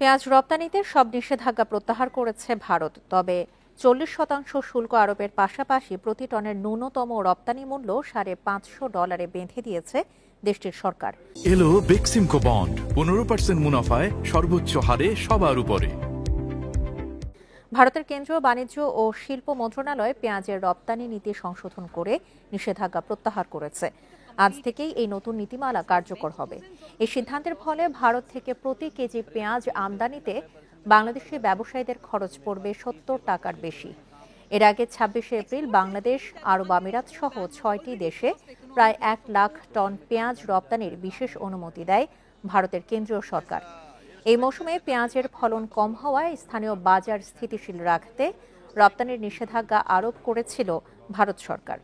পেঁয়াজ রপ্তানিতে সব নিষেধাজ্ঞা প্রত্যাহার করেছে ভারত। তবে 40% শুল্ক আরোপের পাশাপাশি প্রতি টনের ন্যূনতম রপ্তানি মূল্য $550 বেঁধে দিয়েছে দেশটির সরকার। এলো বেক্সিমকো বন্ড 15% মুনাফায় সর্বোচ্চ হারে সবার উপরে। ভারতের কেন্দ্রীয় বাণিজ্য ও শিল্প মন্ত্রণালয় পেঁয়াজের রপ্তানি নীতি সংশোধন করে নিষেধাজ্ঞা প্রত্যাহার করেছে। আজ থেকেই এই নতুন নীতিমালা কার্যকর হবে। এই সিদ্ধান্তের ফলে ভারত থেকে প্রতি কেজি পেঁয়াজ আমদানিতে বাংলাদেশি ব্যবসায়ীদের খরচ পড়বে $70 বেশি। এর আগে 26 এপ্রিল বাংলাদেশ, আরব আমিরাত সহ 6টি দেশে প্রায় 1 লাখ টন পেঁয়াজ রপ্তানির বিশেষ অনুমতি দেয় ভারতের কেন্দ্রীয় সরকার। এই মৌসুমে পেঁয়াজের ফলন কম হওয়ায় স্থানীয় বাজার স্থিতিশীল রাখতে রপ্তানির নিষেধাজ্ঞা আরোপ করেছিল ভারত সরকার।